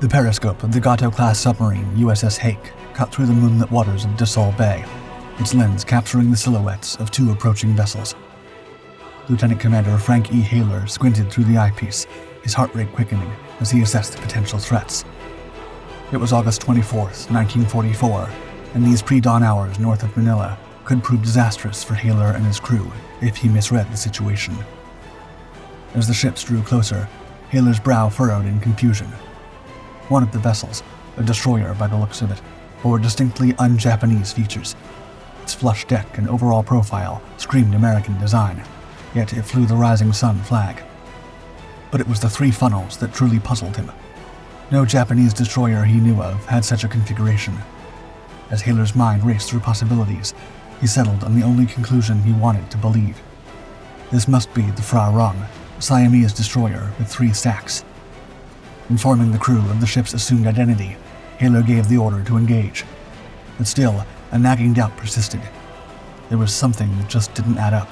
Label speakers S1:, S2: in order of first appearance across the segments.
S1: The periscope of the Gato-class submarine USS Hake cut through the moonlit waters of Dasol Bay, its lens capturing the silhouettes of two approaching vessels. Lieutenant Commander Frank E. Haylor squinted through the eyepiece, his heart rate quickening as he assessed potential threats. It was August 24th, 1944, and these pre-dawn hours north of Manila could prove disastrous for Haylor and his crew if he misread the situation. As the ships drew closer, Haylor's brow furrowed in confusion. One of the vessels, a destroyer by the looks of it, bore distinctly un-Japanese features. Its flush deck and overall profile screamed American design, yet it flew the rising sun flag. But it was the three funnels that truly puzzled him. No Japanese destroyer he knew of had such a configuration. As Haylor's mind raced through possibilities, he settled on the only conclusion he wanted to believe. This must be the Phra Ruang, a Siamese destroyer with 3 stacks. Informing the crew of the ship's assumed identity, Haylor gave the order to engage. But still, a nagging doubt persisted. There was something that just didn't add up.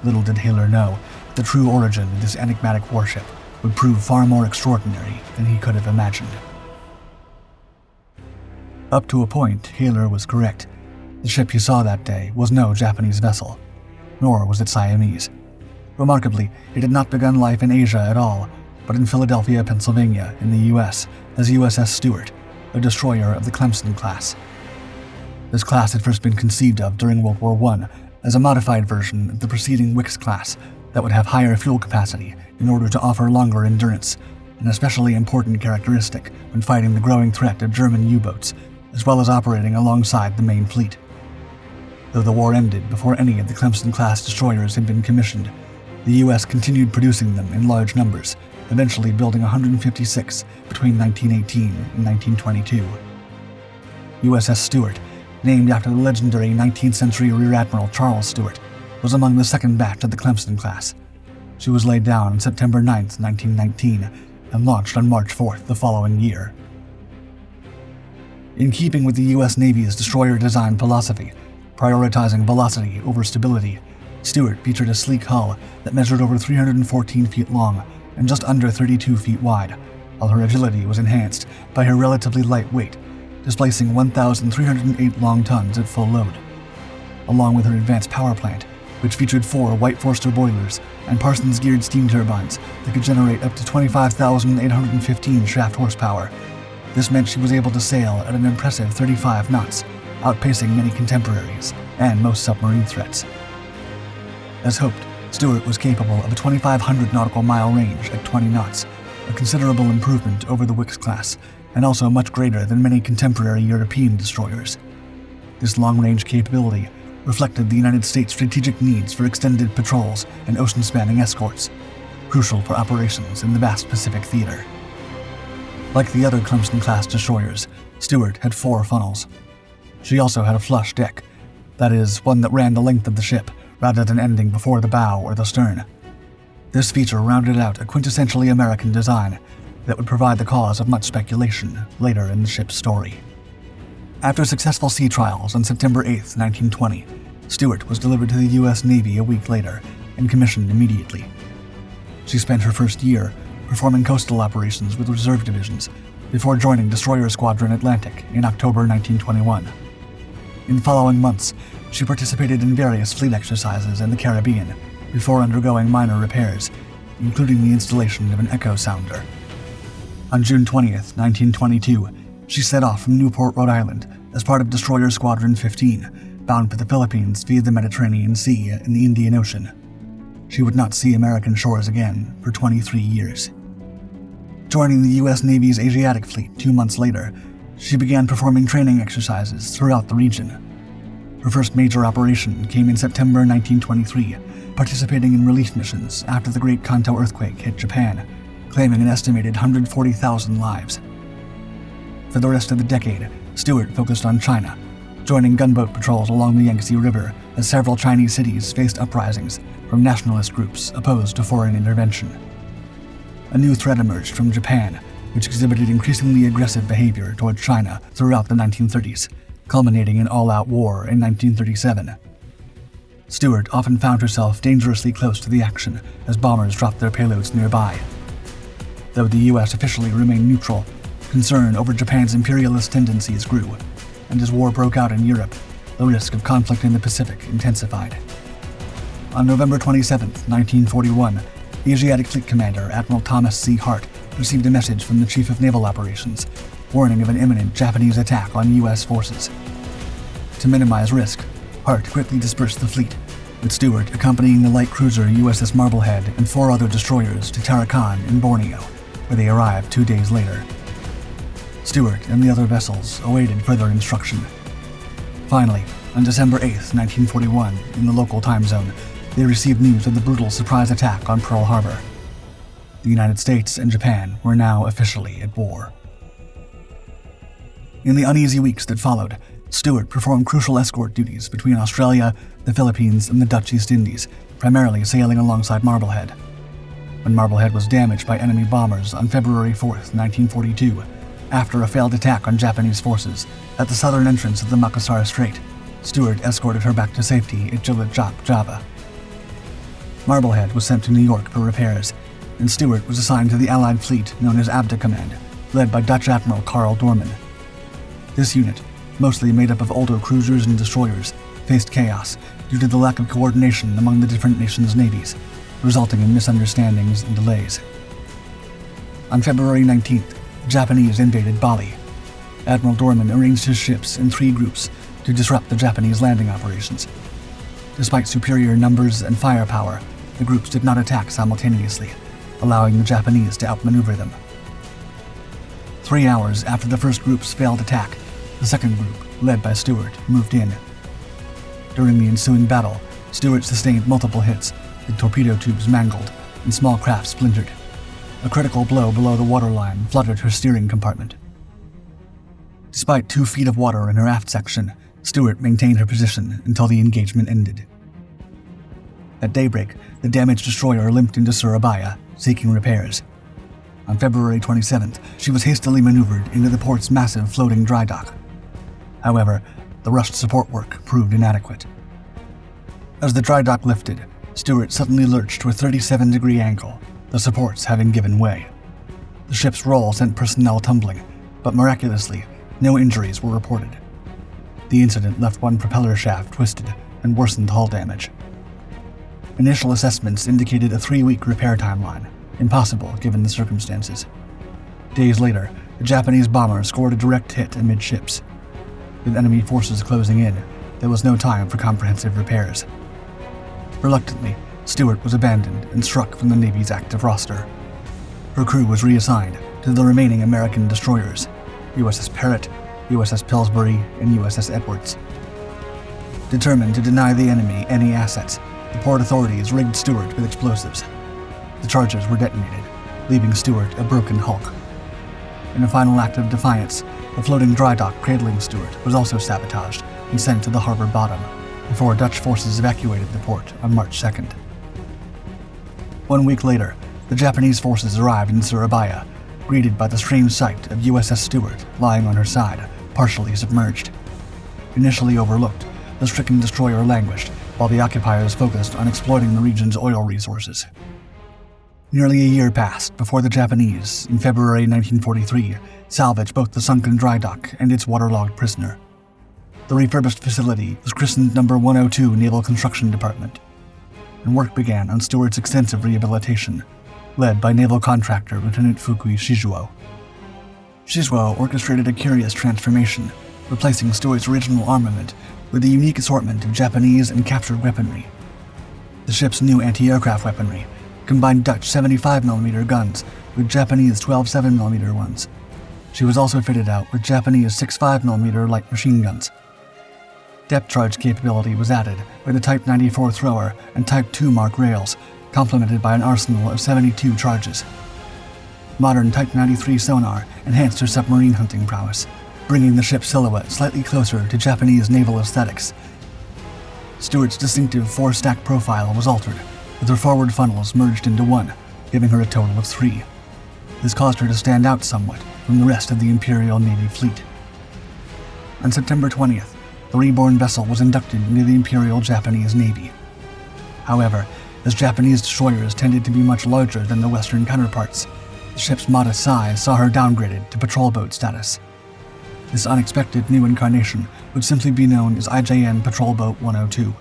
S1: Little did Haylor know the true origin of this enigmatic warship would prove far more extraordinary than he could have imagined. Up to a point, Haylor was correct. The ship he saw that day was no Japanese vessel, nor was it Siamese. Remarkably, it had not begun life in Asia at all, but in Philadelphia, Pennsylvania, in the U.S., as USS Stewart, a destroyer of the Gato-class. This class had first been conceived of during World War I as a modified version of the preceding Wickes-class that would have higher fuel capacity in order to offer longer endurance, an especially important characteristic when fighting the growing threat of German U-boats, as well as operating alongside the main fleet. Though the war ended before any of the Gato-class destroyers had been commissioned, the U.S. continued producing them in large numbers, eventually building 156 between 1918 and 1922. USS Stewart, named after the legendary 19th century Rear Admiral Charles Stewart, was among the second batch of the Gato-class. She was laid down on September 9, 1919, and launched on March 4th the following year. In keeping with the U.S. Navy's destroyer design philosophy, prioritizing velocity over stability, Stewart featured a sleek hull that measured over 314 feet long and just under 32 feet wide, while her agility was enhanced by her relatively light weight, displacing 1,308 long tons at full load. Along with her advanced power plant, which featured 4 White Forster boilers and Parsons-geared steam turbines that could generate up to 25,815 shaft horsepower, this meant she was able to sail at an impressive 35 knots, outpacing many contemporaries and most submarine threats. As hoped, Stewart was capable of a 2,500 nautical mile range at 20 knots, a considerable improvement over the Wickes-class, and also much greater than many contemporary European destroyers. This long-range capability reflected the United States' strategic needs for extended patrols and ocean-spanning escorts, crucial for operations in the vast Pacific theater. Like the other Gato-class destroyers, Stewart had 4 funnels. She also had a flush deck, that is, one that ran the length of the ship, rather than ending before the bow or the stern. This feature rounded out a quintessentially American design that would provide the cause of much speculation later in the ship's story. After successful sea trials on September 8, 1920, Stewart was delivered to the U.S. Navy a week later and commissioned immediately. She spent her first year performing coastal operations with reserve divisions before joining Destroyer Squadron Atlantic in October 1921. In following months, she participated in various fleet exercises in the Caribbean before undergoing minor repairs, including the installation of an echo sounder. On June 20, 1922, she set off from Newport, Rhode Island as part of Destroyer Squadron 15, bound for the Philippines via the Mediterranean Sea and the Indian Ocean. She would not see American shores again for 23 years. Joining the U.S. Navy's Asiatic Fleet 2 months later, she began performing training exercises throughout the region. Her first major operation came in September 1923, participating in relief missions after the Great Kanto earthquake hit Japan, claiming an estimated 140,000 lives. For the rest of the decade, Stewart focused on China, joining gunboat patrols along the Yangtze River as several Chinese cities faced uprisings from nationalist groups opposed to foreign intervention. A new threat emerged from Japan, which exhibited increasingly aggressive behavior toward China throughout the 1930s, culminating in all-out war in 1937. Stewart often found herself dangerously close to the action as bombers dropped their payloads nearby. Though the U.S. officially remained neutral, Concern over Japan's imperialist tendencies grew, and as war broke out in Europe, the risk of conflict in the Pacific intensified. On November 27, 1941, the Asiatic Fleet Commander, Admiral Thomas C. Hart, received a message from the Chief of Naval Operations, warning of an imminent Japanese attack on U.S. forces. To minimize risk, Hart quickly dispersed the fleet, with Stewart accompanying the light cruiser USS Marblehead and 4 other destroyers to Tarakan in Borneo, where they arrived 2 days later. Stewart and the other vessels awaited further instruction. Finally, on December 8, 1941, in the local time zone, they received news of the brutal surprise attack on Pearl Harbor. The United States and Japan were now officially at war. In the uneasy weeks that followed, Stewart performed crucial escort duties between Australia, the Philippines, and the Dutch East Indies, primarily sailing alongside Marblehead. When Marblehead was damaged by enemy bombers on February 4, 1942, after a failed attack on Japanese forces at the southern entrance of the Makassar Strait, Stewart escorted her back to safety at Cilacap, Java. Marblehead was sent to New York for repairs, and Stewart was assigned to the Allied fleet known as Abda Command, led by Dutch Admiral Karl Doorman. This unit, mostly made up of older cruisers and destroyers, faced chaos due to the lack of coordination among the different nations' navies, resulting in misunderstandings and delays. On February 19th, the Japanese invaded Bali. Admiral Doorman arranged his ships in 3 groups to disrupt the Japanese landing operations. Despite superior numbers and firepower, the groups did not attack simultaneously, allowing the Japanese to outmaneuver them. 3 hours after the first group's failed attack, the second group, led by Stewart, moved in. During the ensuing battle, Stewart sustained multiple hits, with torpedo tubes mangled and small craft splintered. A critical blow below the waterline flooded her steering compartment. Despite 2 feet of water in her aft section, Stewart maintained her position until the engagement ended. At daybreak, the damaged destroyer limped into Surabaya, seeking repairs. On February 27th, she was hastily maneuvered into the port's massive floating dry dock. However, the rushed support work proved inadequate. As the dry dock lifted, Stewart suddenly lurched to a 37-degree angle, the supports having given way. The ship's roll sent personnel tumbling, but miraculously, no injuries were reported. The incident left one propeller shaft twisted and worsened hull damage. Initial assessments indicated a 3-week repair timeline, impossible given the circumstances. Days later, the Japanese bomber scored a direct hit amidships. With enemy forces closing in, there was no time for comprehensive repairs. Reluctantly, Stewart was abandoned and struck from the Navy's active roster. Her crew was reassigned to the remaining American destroyers, USS Parrott, USS Pillsbury, and USS Edwards. Determined to deny the enemy any assets, the port authorities rigged Stewart with explosives. The charges were detonated, leaving Stewart a broken hulk. In a final act of defiance, the floating dry dock cradling Stewart was also sabotaged and sent to the harbor bottom, before Dutch forces evacuated the port on March 2nd. 1 week later, the Japanese forces arrived in Surabaya, greeted by the strange sight of USS Stewart lying on her side, partially submerged. Initially overlooked, the stricken destroyer languished, while the occupiers focused on exploiting the region's oil resources. Nearly a year passed before the Japanese, in February 1943, salvaged both the sunken dry dock and its waterlogged prisoner. The refurbished facility was christened No. 102 Naval Construction Department, and work began on Stewart's extensive rehabilitation, led by naval contractor Lieutenant Fukui Shizuo. Shizuo orchestrated a curious transformation, replacing Stewart's original armament with a unique assortment of Japanese and captured weaponry. The ship's new anti-aircraft weaponry combined Dutch 75mm guns with Japanese 12.7mm ones. She was also fitted out with Japanese 6.5mm light machine guns. Depth charge capability was added with a Type 94 thrower and Type 2 Mark rails, complemented by an arsenal of 72 charges. Modern Type 93 sonar enhanced her submarine hunting prowess, bringing the ship's silhouette slightly closer to Japanese naval aesthetics. Stewart's distinctive 4-stack profile was altered, with her forward funnels merged into one, giving her a total of 3. This caused her to stand out somewhat from the rest of the Imperial Navy fleet. On September 20th, the reborn vessel was inducted into the Imperial Japanese Navy. However, as Japanese destroyers tended to be much larger than their Western counterparts, The ship's modest size saw her downgraded to patrol boat status. This unexpected new incarnation would simply be known as IJN Patrol Boat 102.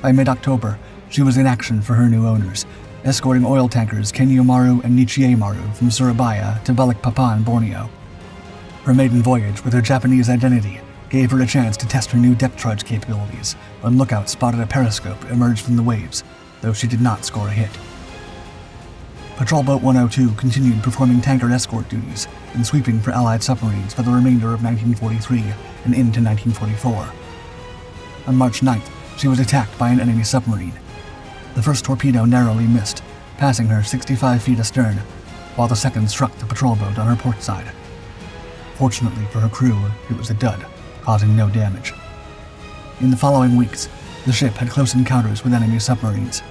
S1: By mid-October, she was in action for her new owners, escorting oil tankers Kenyo Maru and Nichie Maru from Surabaya to Balikpapan, Borneo. Her maiden voyage with her Japanese identity gave her a chance to test her new depth charge capabilities when Lookout spotted a periscope emerge from the waves, though she did not score a hit. Patrol Boat 102 continued performing tanker escort duties and sweeping for Allied submarines for the remainder of 1943 and into 1944. On March 9th, she was attacked by an enemy submarine. The first torpedo narrowly missed, passing her 65 feet astern, while the second struck the patrol boat on her port side. Fortunately for her crew, it was a dud, causing no damage. In the following weeks, the ship had close encounters with enemy submarines.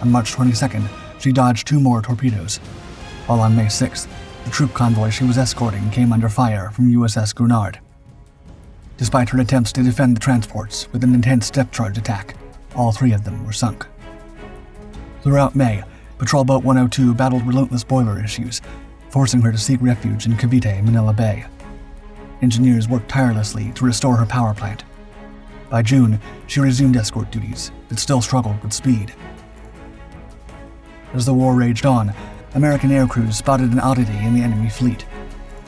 S1: On March 22nd, she dodged 2 more torpedoes, while on May 6th, the troop convoy she was escorting came under fire from USS Gurnard. Despite her attempts to defend the transports with an intense depth charge attack, all 3 of them were sunk. Throughout May, Patrol Boat 102 battled relentless boiler issues, forcing her to seek refuge in Cavite, Manila Bay. Engineers worked tirelessly to restore her power plant. By June, she resumed escort duties, but still struggled with speed. As the war raged on, American aircrews spotted an oddity in the enemy fleet: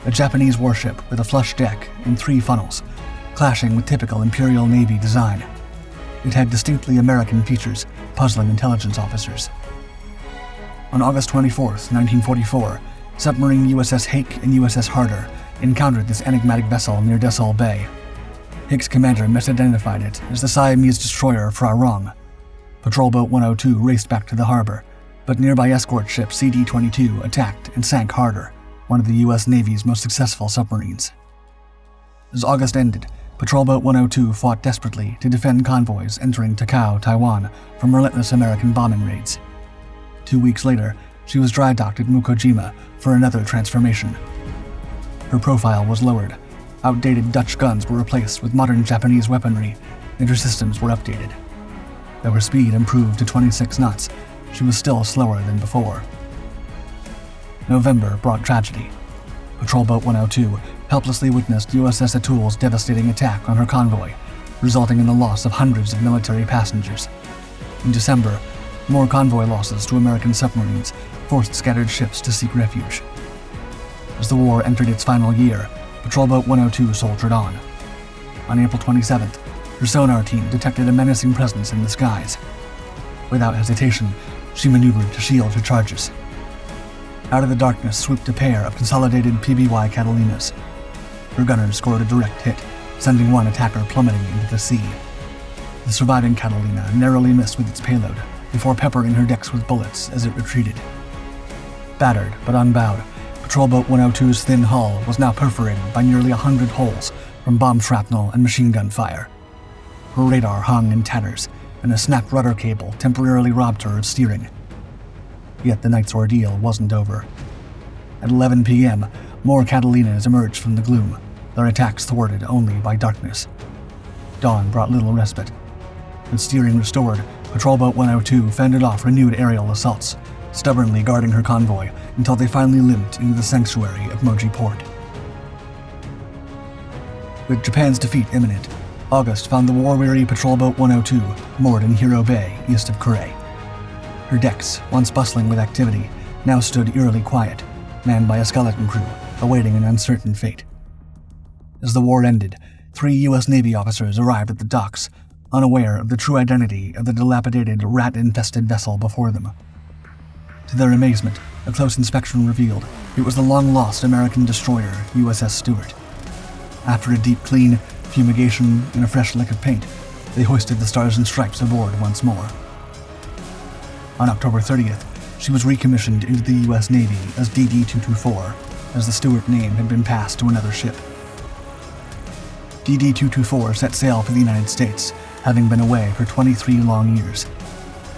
S1: a Japanese warship with a flush deck and 3 funnels, clashing with typical Imperial Navy design. It had distinctly American features, puzzling intelligence officers. On August 24, 1944, submarine USS Hake and USS Harder encountered this enigmatic vessel near Dasol Bay. Hake's commander misidentified it as the Siamese destroyer Phra Ruang. Patrol Boat 102 raced back to the harbor, but nearby escort ship CD-22 attacked and sank Harder, one of the U.S. Navy's most successful submarines. As August ended, Patrol Boat 102 fought desperately to defend convoys entering Takao, Taiwan, from relentless American bombing raids. 2 weeks later, she was dry docked at Mukojima for another transformation. Her profile was lowered, outdated Dutch guns were replaced with modern Japanese weaponry, and her systems were updated. Though her speed improved to 26 knots, she was still slower than before. November brought tragedy. Patrol Boat 102 helplessly witnessed USS Atul's devastating attack on her convoy, resulting in the loss of hundreds of military passengers. In December, more convoy losses to American submarines forced scattered ships to seek refuge. As the war entered its final year, Patrol Boat 102 soldiered on. On April 27th, her sonar team detected a menacing presence in the skies. Without hesitation, she maneuvered to shield her charges. Out of the darkness swooped a pair of consolidated PBY Catalinas. Her gunners scored a direct hit, sending one attacker plummeting into the sea. The surviving Catalina narrowly missed with its payload, before peppering her decks with bullets as it retreated. Battered but unbowed, Patrol Boat 102's thin hull was now perforated by nearly 100 holes from bomb shrapnel and machine gun fire. Her radar hung in tatters, and a snapped rudder cable temporarily robbed her of steering. Yet the night's ordeal wasn't over. At 11 p.m., more Catalinas emerged from the gloom, their attacks thwarted only by darkness. Dawn brought little respite. With steering restored, Patrol Boat 102 fended off renewed aerial assaults, stubbornly guarding her convoy until they finally limped into the sanctuary of Moji Port. With Japan's defeat imminent, August found the war-weary Patrol Boat 102 moored in Hiro Bay, east of Kure. Her decks, once bustling with activity, now stood eerily quiet, manned by a skeleton crew, awaiting an uncertain fate. As the war ended, 3 U.S. Navy officers arrived at the docks, unaware of the true identity of the dilapidated, rat-infested vessel before them. To their amazement, a close inspection revealed it was the long-lost American destroyer USS Stewart. After a deep clean, fumigation, and a fresh lick of paint, they hoisted the Stars and Stripes aboard once more. On October 30th, she was recommissioned into the U.S. Navy as DD-224, as the Stewart name had been passed to another ship. DD-224 set sail for the United States, having been away for 23 long years.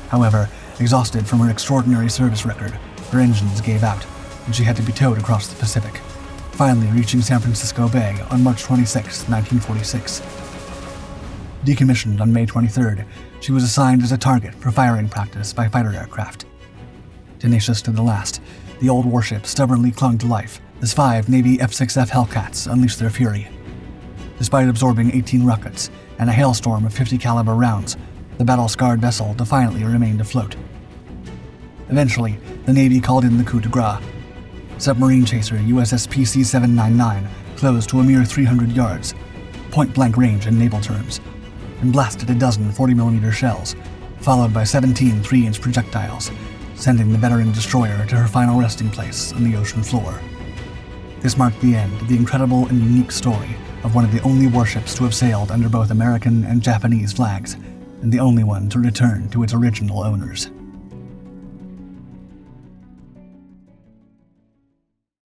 S1: However, exhausted from her extraordinary service record, her engines gave out, and she had to be towed across the Pacific, finally reaching San Francisco Bay on March 26, 1946. Decommissioned on May 23rd, she was assigned as a target for firing practice by fighter aircraft. Tenacious to the last, The old warship stubbornly clung to life as 5 Navy F-6F Hellcats unleashed their fury. Despite absorbing 18 rockets and a hailstorm of 50 caliber rounds, the battle-scarred vessel defiantly remained afloat. Eventually, the Navy called in the coup de grace. Submarine chaser USS PC-799 closed to a mere 300 yards, point-blank range in naval terms, and blasted a dozen 40mm shells, followed by 17 3-inch projectiles, sending the veteran destroyer to her final resting place on the ocean floor. This marked the end of the incredible and unique story of one of the only warships to have sailed under both American and Japanese flags, and the only one to return to its original owners.